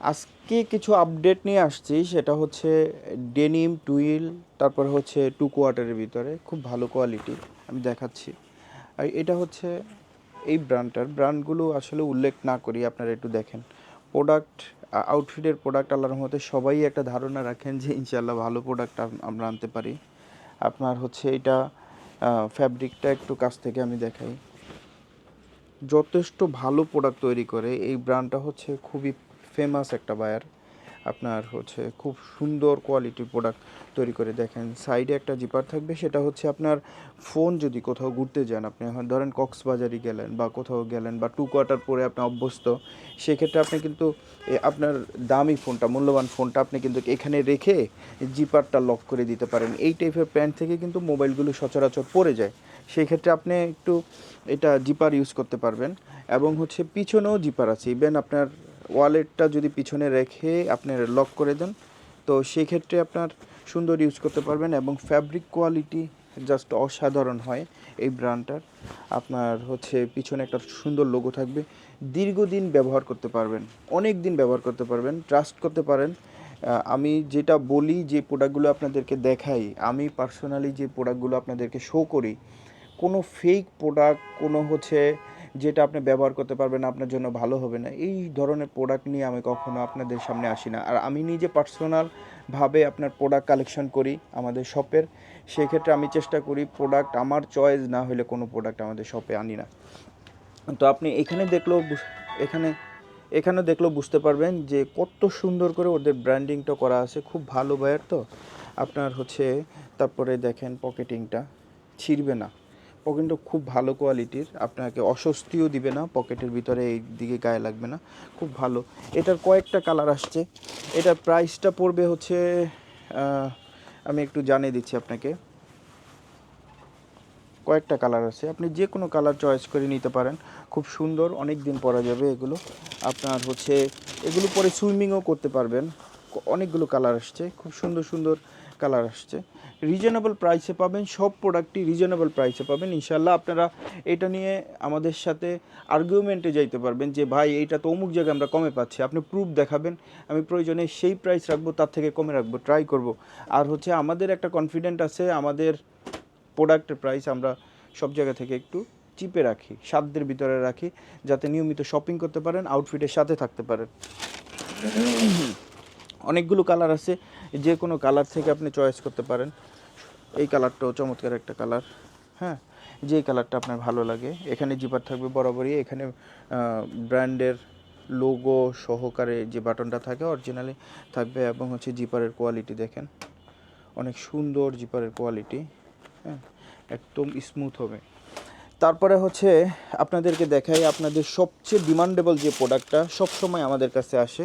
আজকে কিছু আপডেট নিয়ে আসছি, সেটা হচ্ছে ডেনিম টুইল, তারপর হচ্ছে 2 কোয়ার্টারের ভিতরে খুব ভালো কোয়ালিটি আমি দেখাচ্ছি। আর এটা হচ্ছে এই ব্র্যান্ডগুলো আসলে উল্লেখ না করি, আপনারা একটু দেখেন প্রোডাক্ট, আউটফিটের প্রোডাক্ট আল্লাহর মধ্যে সবাই একটা ধারণা রাখেন যে ইনশাল্লাহ ভালো প্রোডাক্ট আমরা আনতে পারি। আপনার হচ্ছে এটা ফ্যাব্রিকটা একটু কাছ থেকে আমি দেখাই, যথেষ্ট ভালো প্রোডাক্ট তৈরি করে এই ব্র্যান্ডটা, হচ্ছে খুবই ফেমাস একটা বায়ার। আপনার হচ্ছে খুব সুন্দর কোয়ালিটির প্রোডাক্ট তৈরি করে। দেখেন সাইডে একটা জিপার থাকবে, সেটা হচ্ছে আপনার ফোন যদি কোথাও ঘুরতে যান, আপনি এখন ধরেন কক্সবাজারে গেলেন বা কোথাও গেলেন বা 2 কোয়ার্টার পরে আপনি অভ্যস্ত, সেক্ষেত্রে আপনি কিন্তু আপনার দামি ফোনটা, মূল্যবান ফোনটা আপনি কিন্তু এখানে রেখে জিপারটা লক করে দিতে পারেন। এই টাইপের প্যান্ট থেকে কিন্তু মোবাইলগুলো সচরাচর পড়ে যায়, সেই ক্ষেত্রে আপনি একটু এটা জিপার ইউজ করতে পারবেন। এবং হচ্ছে পিছনেও জিপার আছে, ইভেন আপনার ওয়ালেটটা যদি পিছনে রেখে আপনি লক করে দেন, তো সেই ক্ষেত্রে আপনার সুন্দর ইউজ করতে পারবেন। এবং ফ্যাব্রিক কোয়ালিটি জাস্ট অসাধারণ হয় এই ব্র্যান্ডটার। আপনার হচ্ছে পিছনে একটা সুন্দর লোগো থাকবে, দীর্ঘদিন ব্যবহার করতে পারবেন, অনেক দিন ব্যবহার করতে পারবেন, ট্রাস্ট করতে পারেন। আমি যেটা বলি, যে প্রোডাক্টগুলো আপনাদেরকে দেখাই, আমি পার্সোনালি যে প্রোডাক্টগুলো আপনাদেরকে শো করি, কোনো ফেক প্রোডাক্ট, কোনো হচ্ছে যেটা আপনি ব্যবহার করতে পারবেন আপনার জন্য ভালো হবে না, এই ধরনের প্রোডাক্ট নিয়ে আমি কখনো আপনাদের সামনে আসি না। আর আমি নিজে পার্সোনালভাবে আপনার প্রোডাক্ট কালেকশন করি আমাদের শপের, সেক্ষেত্রে আমি চেষ্টা করি প্রোডাক্ট আমার চয়েস না হলে কোনো প্রোডাক্ট আমাদের শপে আনি না। তো আপনি এখানে এখানে দেখলেও বুঝতে পারবেন যে কত সুন্দর করে ওদের ব্র্যান্ডিংটা করা আছে, খুব ভালো বায়ার তো আপনার হচ্ছে। তারপরে দেখেন পকেটিংটা ছিঁড়বে না, পকেটটা খুব ভালো কোয়ালিটির, আপনাকে অস্বস্তিও দিবে না, পকেটের ভিতরে এই দিকে গায়ে লাগবে না, খুব ভালো। এটার কয়েকটা কালার আসছে, এটার প্রাইসটা পড়বে হচ্ছে আমি একটু জানিয়ে দিচ্ছি আপনাকে, কয়েকটা কালার আছে, আপনি যে কোনো কালার চয়েস করে নিতে পারেন, খুব সুন্দর, অনেক দিন পরা যাবে এগুলো। আপনার হচ্ছে এগুলো পরে সুইমিংও করতে পারবেন। অনেকগুলো কালার আসছে, খুব সুন্দর সুন্দর কালার আসছে, রিজনেবল প্রাইসে পাবেন, সব প্রোডাক্টই রিজনেবল প্রাইসে পাবেন ইনশাল্লাহ। আপনারা এটা নিয়ে আমাদের সাথে আর্গুমেন্টে যাইতে পারবেন যে ভাই এইটা তো অমুক জায়গায় আমরা কমে পাচ্ছি, আপনি প্রুফ দেখাবেন, আমি প্রয়োজনে সেই প্রাইস রাখবো, তার থেকে কমে রাখবো, ট্রাই করব। আর হচ্ছে আমাদের একটা কনফিডেন্ট আছে, আমাদের প্রোডাক্টের প্রাইস আমরা সব জায়গা থেকে একটু চিপে রাখি, সাধ্যের ভিতরে রাখি, যাতে নিয়মিত শপিং করতে পারেন, আউটফিটের সাথে থাকতে পারেন। অনেকগুলো কালার আছে, যে কোনো কালার থেকে আপনি চয়েস করতে পারেন। এই কালারটাও চমৎকার একটা কালার, হ্যাঁ, যে কালারটা আপনার ভালো লাগে। এখানে জিপার থাকবে বরাবরই, এখানে ব্র্যান্ডের লোগো সহকারে যে বাটনটা থাকে অরিজিনালি থাকবে। এবং হচ্ছে জিপারের কোয়ালিটি দেখেন, অনেক সুন্দর জিপারের কোয়ালিটি, হ্যাঁ, একদম স্মুথ হবে। তারপরে হচ্ছে আপনাদেরকে দেখাই আপনাদের সবচেয়ে ডিমান্ডেবল যে প্রোডাক্টটা সবসময় আমাদের কাছে আসে,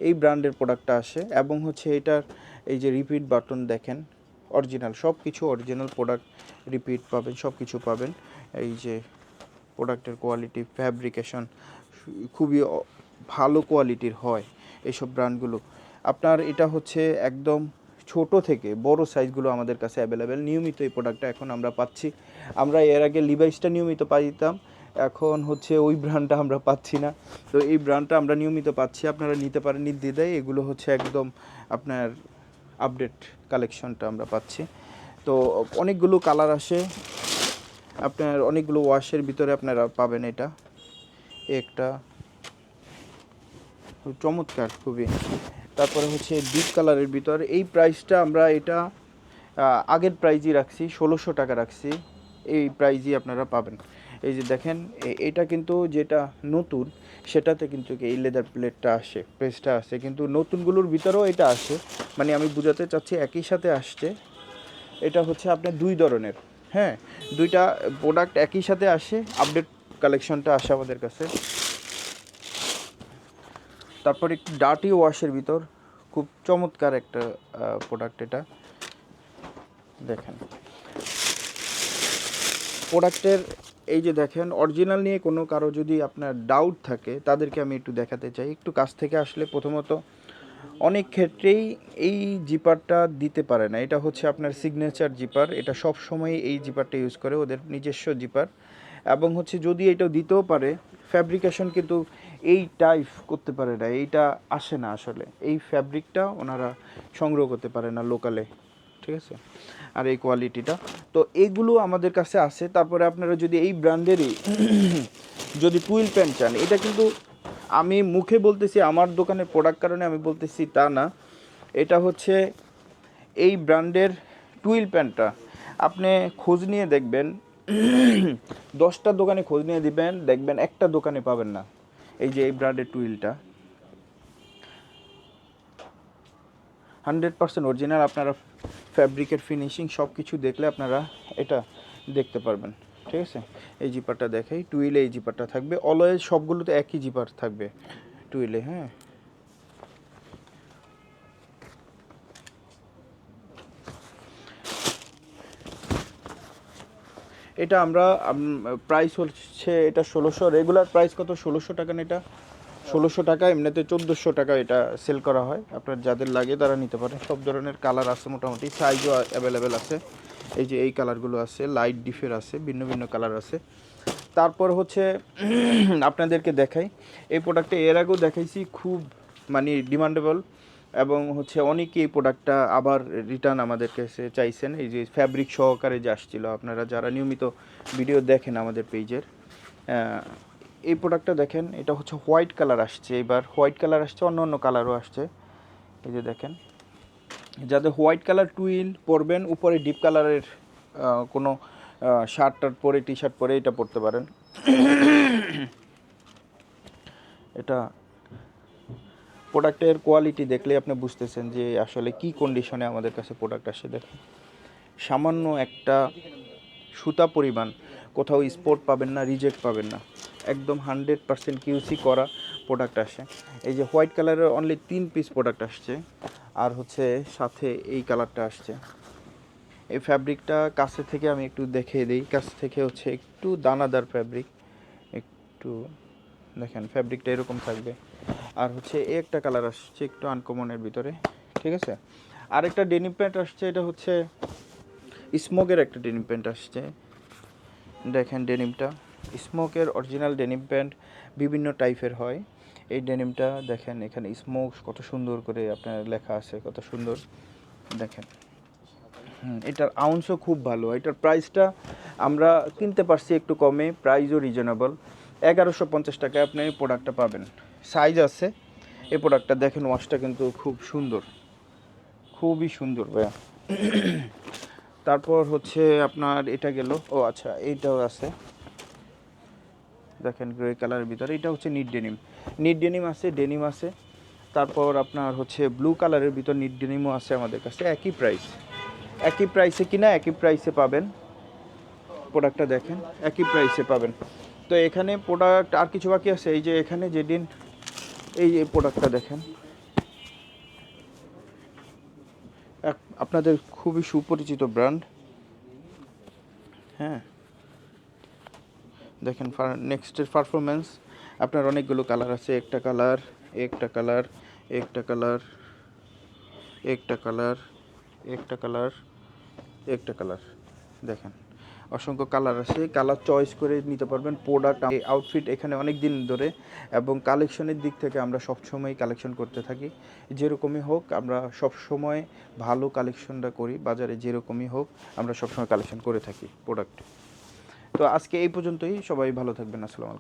এই ব্র্যান্ডের প্রোডাক্টটা আসে। এবং হচ্ছে এটার এই যে রিপিট বাটন দেখেন, অরিজিনাল, সব কিছু অরিজিনাল প্রোডাক্ট, রিপিট পাবেন, সব কিছু পাবেন। এই যে প্রোডাক্টের কোয়ালিটি, ফ্যাব্রিকেশন খুবই ভালো কোয়ালিটির হয় এইসব ব্র্যান্ডগুলো। আপনার এটা হচ্ছে একদম ছোট থেকে বড় সাইজগুলো আমাদের কাছে অ্যাভেলেবেল, নিয়মিত এই প্রোডাক্টটা এখন আমরা পাচ্ছি। আমরা এর আগে লিভাইসটা নিয়মিত পাইতাম, এখন হচ্ছে ওই ব্র্যান্ডটা আমরা পাচ্ছি না, তো এই ব্র্যান্ডটা আমরা নিয়মিত পাচ্ছি, আপনারা নিতে পারেন নির্দ্বিধায়। এগুলো হচ্ছে একদম আপনার আপডেট কালেকশনটা আমরা পাচ্ছি। তো অনেকগুলো কালার আসে, আপনার অনেকগুলো ওয়াশের ভিতরে আপনারা পাবেন। এটা একটা চমৎকার খুবই। তারপরে হচ্ছে ডিপ কালারের ভিতর, এই প্রাইসটা আমরা এটা আগের প্রাইজই রাখছি, 1600 টাকা রাখছি, এই প্রাইজই আপনারা পাবেন। এই যে দেখেন, এটা কিন্তু যেটা নতুন সেটাতে কিন্তু এই লেদার প্লেটটা আসে, প্রেসটা আসে, কিন্তু নতুনগুলোর ভিতরেও এটা আসে, মানে আমি বোঝাতে চাচ্ছি একই সাথে আসছে। এটা হচ্ছে আপনার দুই ধরনের, হ্যাঁ, দুইটা প্রোডাক্ট একই সাথে আসে, আপডেট কালেকশনটা আসে আমাদের কাছে। তারপর একটু ডার্টি ওয়াশের ভিতর, খুব চমৎকার একটা প্রোডাক্ট এটা। দেখেন প্রোডাক্টের এই যে দেখেন, অরিজিনাল নিয়ে কোনো কারো যদি আপনার ডাউট থাকে তাদেরকে আমি একটু দেখাতে চাই, একটু কাছ থেকে আসলে। প্রথমত অনেক ক্ষেত্রেই এই জিপারটা দিতে পারে না, এটা হচ্ছে আপনার সিগনেচার জিপার, এটা সব সময় এই জিপারটা ইউজ করে, ওদের নিজস্ব জিপার। এবং হচ্ছে যদি এটা দিতেও পারে, ফ্যাব্রিকেশন কিন্তু এই টাইপ করতে পারে না, এইটা আসে না আসলে, এই ফ্যাব্রিকটা ওনারা সংগ্রহ করতে পারে না লোকালে, ঠিক আছে। আর এই কোয়ালিটিটা তো এইগুলো আমাদের কাছে আছে। তারপরে আপনারা যদি এই ব্র্যান্ডেরই যদি টুইল প্যান্ট চান, এটা কিন্তু আমি মুখে বলতেছি আমার দোকানের প্রোডাক্ট কারণে আমি বলতেছি তা না, এটা হচ্ছে এই ব্র্যান্ডের টুইল প্যান্টটা আপনি খোঁজ নিয়ে দেখবেন 10টা দোকানে খোঁজ নিয়ে দিবেন, দেখবেন একটা দোকানে পাবেন না এই যে এই ব্র্যান্ডের টুইলটা 100% অরিজিনাল। আপনারা ফ্যাব্রিকের ফিনিশিং সব কিছু দেখলে আপনারা এটা দেখতে পারবেন, ঠিক আছে। এই জিপারটা দেখাই, টুইলে এই জিপারটা থাকবে, অলওয়েজ সবগুলোতে একই জিপার থাকবে টুইলে, হ্যাঁ। এটা আমরা প্রাইস হচ্ছে এটা 1600, রেগুলার প্রাইস কত 1600 টাকা না, এটা 1600 টাকা, এমনিতে 1400 টাকা এটা সেল করা হয়। আপনার যাদের লাগে তারা নিতে পারেন। সব ধরনের কালার আছে মোটামুটি, সাইজও অ্যাভেলেবেল আছে। এই যে এই কালারগুলো আছে, লাইট ডিফের আছে, ভিন্ন ভিন্ন কালার আছে। তারপর হচ্ছে আপনাদেরকে দেখাই এই প্রোডাক্টটা, এর আগেও দেখাইছি, খুব মানে ডিমান্ডেবল, এবং হচ্ছে অনেকেই এই প্রোডাক্টটা আবার রিটার্ন আমাদের কাছে চাইছেন। এই যে ফ্যাব্রিক সহকারে যে আসছিল, আপনারা যারা নিয়মিত ভিডিও দেখেন আমাদের পেজের, এই প্রোডাক্টটা দেখেন, এটা হচ্ছে হোয়াইট কালার আসছে, এবার হোয়াইট কালার আসছে, অন্য অন্য কালারও আসছে। এই যে দেখেন, যাদের হোয়াইট কালার টুইল পরবেন, উপরে ডিপ কালারের কোনো শার্ট টার্ট পরে, টি শার্ট পরে এটা পরতে পারেন। এটা প্রোডাক্টের কোয়ালিটি দেখলে আপনি বুঝতেছেন যে আসলে কি কন্ডিশনে আমাদের কাছে প্রোডাক্ট আসে। দেখেন, সামান্য একটা সুতা পরিমাণ কোথাও স্পট পাবেন না, রিজেক্ট পাবেন না, একদম 100% কিউসি করা প্রোডাক্ট আসে। এই যে হোয়াইট কালারের অনলি 3 পিস প্রোডাক্ট আসছে, আর হচ্ছে সাথে এই কালারটা আসছে। এই ফ্যাব্রিকটা কাছে থেকে আমি একটু দেখিয়ে দিই, কাছ থেকে হচ্ছে একটু দানাদার ফ্যাব্রিক, একটু দেখেন ফ্যাব্রিকটা এরকম থাকবে। আর হচ্ছে এই একটা কালার আসছে একটু আনকমনের ভিতরে, ঠিক আছে। আরেকটা ডেনিম প্যান্ট আসছে, এটা হচ্ছে স্মোকের একটা ডেনিম প্যান্ট আসছে। দেখেন ডেনিমটা স্মোকের অরিজিনাল ডেনিম প্যান্ট বিভিন্ন টাইপের হয়। এই ডেনিমটা দেখেন, এখানে স্মোক কত সুন্দর করে আপনার লেখা আছে, কত সুন্দর দেখেন। এটার আউন্সও খুব ভালো, এটার প্রাইসটা আমরা কিনতে পারছি একটু কমে, প্রাইসও রিজনেবল। 1150 টাকায় আপনি এই প্রোডাক্টটা পাবেন, সাইজ আছে। এই প্রোডাক্টটা দেখেন, ওয়াশটা কিন্তু খুব সুন্দর, খুবই সুন্দর ভাইয়া। তারপর হচ্ছে আপনার এটা গেল, ও আচ্ছা এইটাও আছে, দেখেন গ্রে কালারের ভিতরে, এটা হচ্ছে নিট ডেনিম, নিট ডেনিম আছে, ডেনিম আছে। তারপর আপনার হচ্ছে ব্লু কালারের ভিতর নিট ডেনিমও আছে আমাদের কাছে, একই প্রাইস, একই প্রাইসে কিনা একই প্রাইসে পাবেন। প্রোডাক্টটা দেখেন, একই প্রাইসে পাবেন। তো এখানে প্রোডাক্ট আর কিছু বাকি আছে, এই যে এখানে যেদিন এই যে প্রোডাক্টটা দেখেন, আপনাদের খুবই সুপরিচিত ব্র্যান্ড, হ্যাঁ। দেখেন নেক্সটের পারফরমেন্স, আপনার অনেকগুলো কালার আছে, একটা কালার, একটা কালার, একটা কালার, একটা কালার, একটা কালার, একটা কালার, দেখেন অসংখ্য কালার আছে, কালার চয়েস করে নিতে পারবেন। প্রোডাক্ট আউটফিট এখানে অনেক দিন ধরে, এবং কালেকশনের দিক থেকে আমরা সবসময় কালেকশন করতে থাকি, যেরকমই হোক আমরা সবসময় ভালো কালেকশনটা করি, বাজারে যেরকমই হোক আমরা সবসময় কালেকশন করে থাকি প্রোডাক্ট। তো আজকে এই পর্যন্তই, সবাই ভালো থাকবেন, আসসালামু আলাইকুম।